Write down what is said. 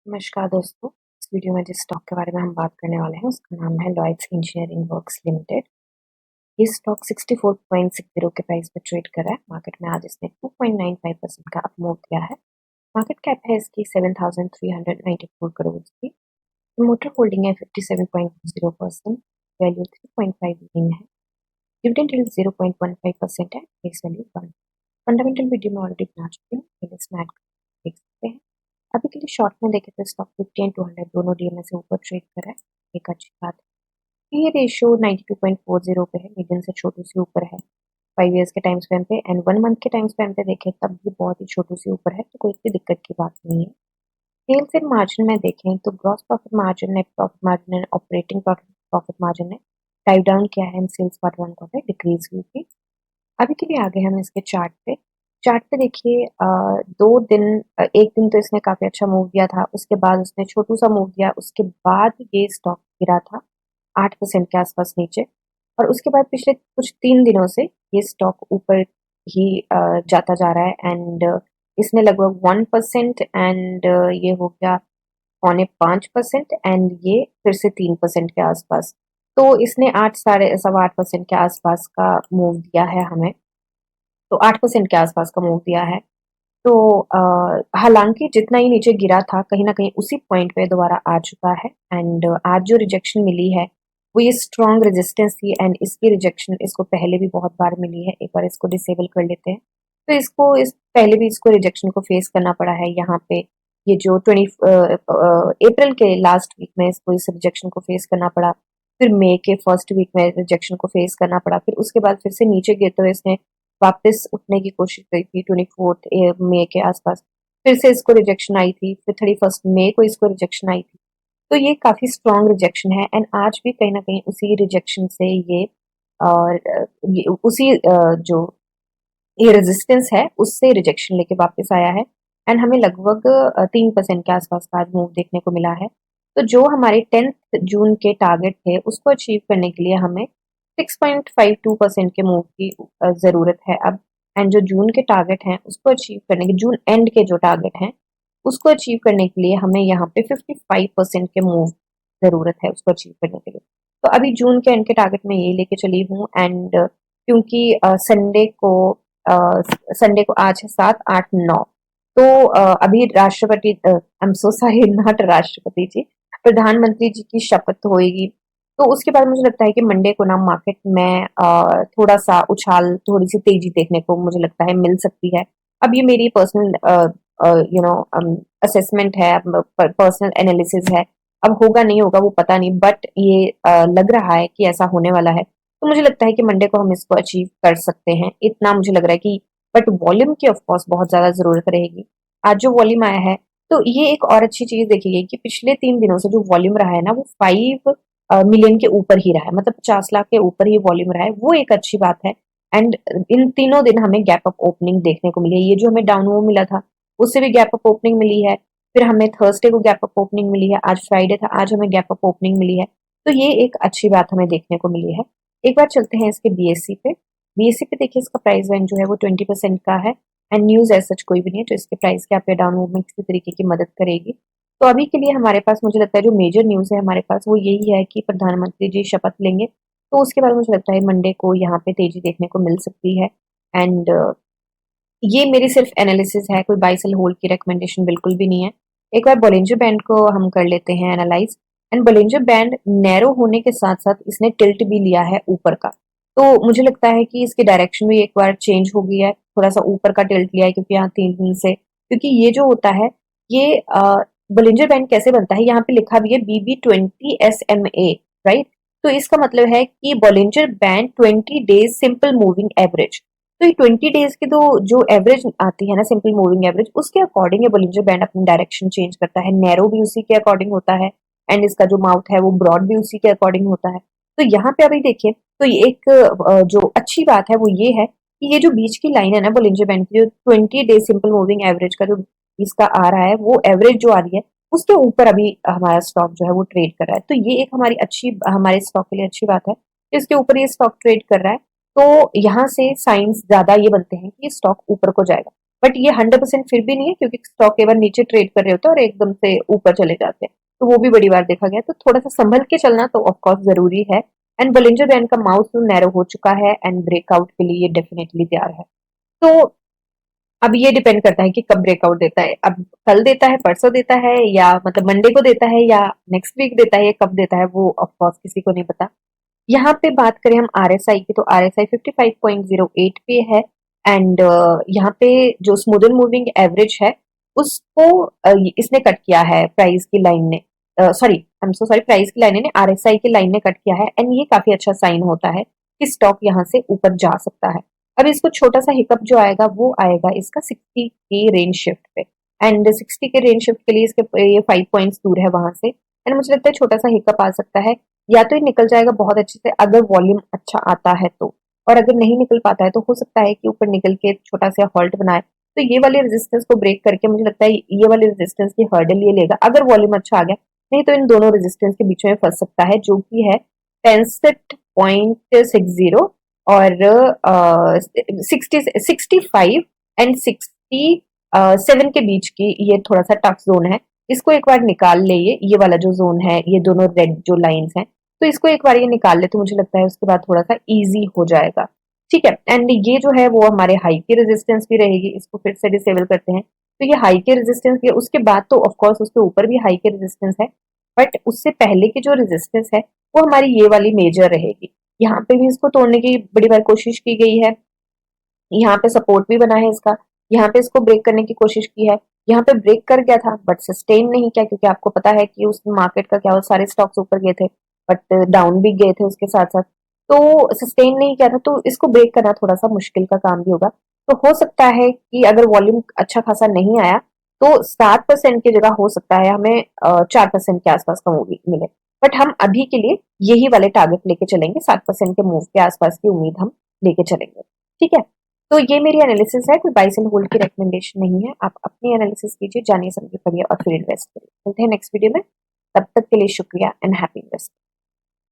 नमस्कार दोस्तों। इस वीडियो में जिस स्टॉक के बारे में हम बात करने वाले हैं उसका नाम है लॉयड्स इंजीनियरिंग वर्क्स लिमिटेड। ये स्टॉक 64.60 के प्राइस पे ट्रेड कर रहा है। मार्केट में आज इसने 2.95% का अप मूव किया है। मार्केट कैप है इसकी 7,394 करोड़ की। प्रमोटर होल्डिंग है 57.0%। वैल्यू 3.5 बिलियन है। डिविडेंड यील्ड 0.15% है। Face value 1। फंडामेंटल वीडियो में ऑलरेडी बना चुकी हूँ, इसमें देख सकते हैं। अभी के लिए शॉर्ट में देखें तो स्टॉक 50 एंड 200 दोनों डीएमए से ऊपर ट्रेड कर रहा है। एक अच्छी बात है। ये रेशियो 92.40 पे है, मीडियम से छोटू से ऊपर है 5 ईयर्स के टाइम स्पैन पे, एंड 1 मंथ के टाइम स्पैन पे देखें तब भी बहुत ही छोटू से ऊपर है, तो कोई इतनी दिक्कत की बात नहीं है। सेल्स एंड मार्जिन में देखें तो gross profit margin, net profit margin and operating profit margin ने डाइव डाउन किया है and sales quarter one quarter decrease हुई थी। अभी के लिए आगे हम इसके चार्ट पे देखिए 2 दिन, एक दिन तो इसने काफी अच्छा मूव दिया था, उसके बाद उसने छोटू सा मूव दिया, उसके बाद ये स्टॉक गिरा था 8% के आसपास नीचे, और उसके बाद पिछले कुछ 3 दिनों से ये स्टॉक ऊपर ही जाता जा रहा है, एंड इसने लगभग 1% एंड ये हो गया 4.5% एंड ये फिर से 3% के आसपास। तो इसने 8 साढ़े 8% के आसपास का मूव दिया है हमें, तो 8% के आसपास का मूव दिया है। तो हालांकि जितना ही नीचे गिरा था कहीं ना कहीं उसी पॉइंट पे दोबारा आ चुका है, एंड आज जो रिजेक्शन मिली है वो ये स्ट्रॉन्ग रेजिस्टेंस थी, एंड इसकी रिजेक्शन इसको पहले भी बहुत बार मिली है। एक बार इसको डिसेबल कर लेते हैं तो इसको इस पहले भी इसको रिजेक्शन को फेस करना पड़ा है यहाँ पे। ये जो 20 अप्रैल के लास्ट वीक में इसको इस रिजेक्शन को फेस करना पड़ा, फिर मई के फर्स्ट वीक में रिजेक्शन को फेस करना पड़ा, फिर उसके बाद फिर से नीचे गिरते हुए इसने वापस उठने की कोशिश करी थी 24 मई के आसपास, फिर से इसको रिजेक्शन आई थी, फिर 31 मई को इसको रिजेक्शन आई थी। तो ये काफी स्ट्रॉन्ग रिजेक्शन है, एंड आज भी कहीं ना कहीं उसी रिजेक्शन से और ये उसी जो ये रेजिस्टेंस है उससे रिजेक्शन लेके वापस आया है, एंड हमें लगभग 3% के आसपास का आज मूव देखने को मिला है। तो जो हमारे 10 जून के टारगेट थे उसको अचीव करने के लिए हमें 6.52% के मूव की जरूरत है अब, एंड जो जून के टारगेट हैं उसको अचीव करने के, जून एंड के जो टारगेट हैं उसको अचीव करने के लिए हमें यहाँ पे 55% के मूव जरूरत है उसको अचीव करने के लिए। तो अभी जून के एंड के टारगेट में यही लेके चली हूँ, एंड क्योंकि संडे को आज है 7, 8, 9, तो अभी राष्ट्रपति, I am so sorry, not राष्ट्रपति जी, प्रधानमंत्री जी की शपथ होएगी। तो उसके बाद मुझे लगता है कि मंडे को ना मार्केट में थोड़ा सा उछाल, थोड़ी सी तेजी देखने को मुझे लगता है मिल सकती है। अब ये मेरी पर्सनल असेसमेंट है, पर्सनल एनालिसिस है। अब होगा नहीं होगा वो पता नहीं, बट ये लग रहा है कि ऐसा होने वाला है। तो मुझे लगता है कि मंडे को हम इसको अचीव कर सकते हैं, इतना मुझे लग रहा है कि, बट वॉल्यूम की ऑफ कोर्स बहुत ज्यादा जरूरत रहेगी। आज जो वॉल्यूम आया है, तो ये एक और अच्छी चीज देखी गई कि पिछले 3 दिनों से जो वॉल्यूम रहा है ना वो 5 मिलियन के ऊपर ही रहा है, मतलब 50 लाख के ऊपर ही वॉल्यूम रहा है, वो एक अच्छी बात है। एंड इन तीनों दिन हमें गैप अप ओपनिंग देखने को मिली है। ये जो हमें डाउन वो मिला था उससे भी गैप अप ओपनिंग मिली है, फिर हमें थर्सडे को गैप अप ओपनिंग मिली है, आज फ्राइडे था, आज हमें गैप अप ओपनिंग मिली है। तो ये एक अच्छी बात हमें देखने को मिली है। एक बार चलते हैं इसके बीएससी पे। बीएससी पे देखिए इसका प्राइस रेंज जो है वो 20% का है, एंड न्यूज एज सच कोई भी नहीं है, तो इसके प्राइस के अप या डाउन मूवमेंट किसी तरीके की मदद करेगी। तो अभी के लिए हमारे पास मुझे लगता है जो मेजर न्यूज है हमारे पास वो यही है कि प्रधानमंत्री जी शपथ लेंगे, तो उसके बाद मुझे लगता है मंडे को यहाँ पे तेजी देखने को मिल सकती है। एंड ये मेरी सिर्फ एनालिसिस है, कोई बाई सेल होल्ड की रिकमेंडेशन बिल्कुल भी नहीं है। एक बार बोलिंजर बैंड को हम कर लेते हैं analyse, and Bollinger band narrow होने के साथ साथ इसने टिल्ट भी लिया है ऊपर का। तो मुझे लगता है कि इसकी डायरेक्शन भी एक बार चेंज हो गई है, थोड़ा सा ऊपर का टिल्ट लिया है, क्योंकि यहाँ 3 दिन से, क्योंकि ये जो होता है ये बोलिंजर बैंड कैसे बनता है, यहाँ पे लिखा भी है BB20 SMA, राइट। तो इसका मतलब है कि Bollinger band 20 days simple moving average, तो ये 20 डेज की तो जो एवरेज आती है ना, सिंपल मूविंग एवरेज, उसके अकॉर्डिंग ये बोलिंजर बैंड अपनी डायरेक्शन चेंज करता है। नैरो भी उसी के अकॉर्डिंग होता है, एंड इसका जो माउथ है वो ब्रॉड भी उसी के अकॉर्डिंग होता है। तो यहाँ पे अभी देखिए, तो ये एक जो अच्छी बात है वो ये है कि ये जो बीच की लाइन है ना बोलिंजर बैंड की, जो 20 डेज सिंपल मूविंग एवरेज का जो इसका आ रहा है, वो एवरेज जो आ रही है उसके ऊपर अभी हमारा स्टॉक जो है वो ट्रेड कर रहा है। तो ये एक हमारे स्टॉक के लिए अच्छी बात है, इसके ऊपर ये स्टॉक ट्रेड कर रहा है। तो यहाँ से साइंस ज्यादा ये बनते हैं कि स्टॉक ऊपर को जाएगा। बट ये 100% फिर भी नहीं है, क्योंकि स्टॉक एक बार नीचे ट्रेड कर रहे होते हैं और एकदम से ऊपर चले जाते हैं, तो वो भी बड़ी बार देखा गया। तो थोड़ा सा संभल के चलना तो ऑफकोर्स जरूरी है। एंड बोलिंजर बैंड का माउथ नैरो हो चुका है एंड ब्रेकआउट के लिए डेफिनेटली तैयार है। तो अब ये डिपेंड करता है कि कब ब्रेकआउट देता है। अब कल देता है, परसों देता है, या मतलब मंडे को देता है, या नेक्स्ट वीक देता है, या कब देता है, वो ऑफ कोर्स किसी को नहीं पता। यहाँ पे बात करें हम आरएसआई की, तो आरएसआई 55.08 पे है। एंड यहाँ पे जो स्मूदन मूविंग एवरेज है उसको इसने कट किया है, प्राइस की लाइन ने, sorry I am so sorry, price की लाइन ने आरएसआई की लाइन ने कट किया है। एंड ये काफी अच्छा साइन होता है कि स्टॉक यहाँ से ऊपर जा सकता है। अब इसको छोटा सा हिकअप जो आएगा वो आएगा इसका 60 के रेंज शिफ्ट पे। एंड 60 के रेंज शिफ्ट के लिए इसके ये 5 पॉइंट्स दूर है वहां से। एंड मुझे लगता है छोटा सा हिकअप आ सकता है, या तो ये निकल जाएगा बहुत अच्छे से अगर वॉल्यूम अच्छा आता है तो, और अगर नहीं निकल पाता है तो हो सकता है कि ऊपर निकल के छोटा सा हॉल्ट बनाए। तो ये वाले रेजिस्टेंस को ब्रेक करके मुझे लगता है ये वाले रेजिस्टेंस की हर्डल ये लेगा अगर वॉल्यूम अच्छा आ गया। नहीं तो इन दोनों रेजिस्टेंस के बीच में फंस सकता है, जो कि है 65.60 और 65 एंड 67 के बीच की, ये थोड़ा सा टफ जोन है। इसको एक बार निकाल ले, ये वाला जो जोन है, ये दोनों रेड जो लाइंस हैं, तो इसको एक बार ये निकाल ले तो मुझे लगता है उसके बाद थोड़ा सा इजी हो जाएगा। ठीक है। एंड ये जो है वो हमारे हाई की रेजिस्टेंस भी रहेगी, इसको फिर से डिसेबल करते हैं। तो ये हाई के रेजिस्टेंस के उसके बाद तो ऑफकोर्स उसके ऊपर भी हाई के रेजिस्टेंस है, बट उससे पहले की जो रेजिस्टेंस है वो हमारी ये वाली मेजर रहेगी। यहाँ पे भी इसको तोड़ने की बड़ी बार कोशिश की गई है, यहाँ पे सपोर्ट भी बना है इसका, यहाँ पे इसको ब्रेक करने की कोशिश की है, यहाँ पे ब्रेक कर गया था बट सस्टेन नहीं किया, क्योंकि आपको पता है कि उस मार्केट का क्या, वो सारे स्टॉक्स ऊपर गए थे बट डाउन भी गए थे उसके साथ साथ, तो सस्टेन नहीं किया था, तो इसको ब्रेक करना थोड़ा सा मुश्किल का काम भी होगा। तो हो सकता है कि अगर वॉल्यूम अच्छा खासा नहीं आया तो 7% की जगह हो सकता है हमें 4% के आसपास का मूव मिले। बट हम अभी के लिए यही वाले टारगेट लेके चलेंगे, 7% के मूव के आसपास की उम्मीद हम लेके चलेंगे। ठीक है। तो ये मेरी एनालिसिस है, कोई बाय एंड होल्ड की रिकमेंडेशन नहीं है। आप अपनी एनालिसिस कीजिए, जानिए समझिए, पढ़िए और फिर इन्वेस्ट करिए। मिलते हैं नेक्स्ट वीडियो में, तब तक के लिए शुक्रिया एंड हैप्पी इन्वेस्ट।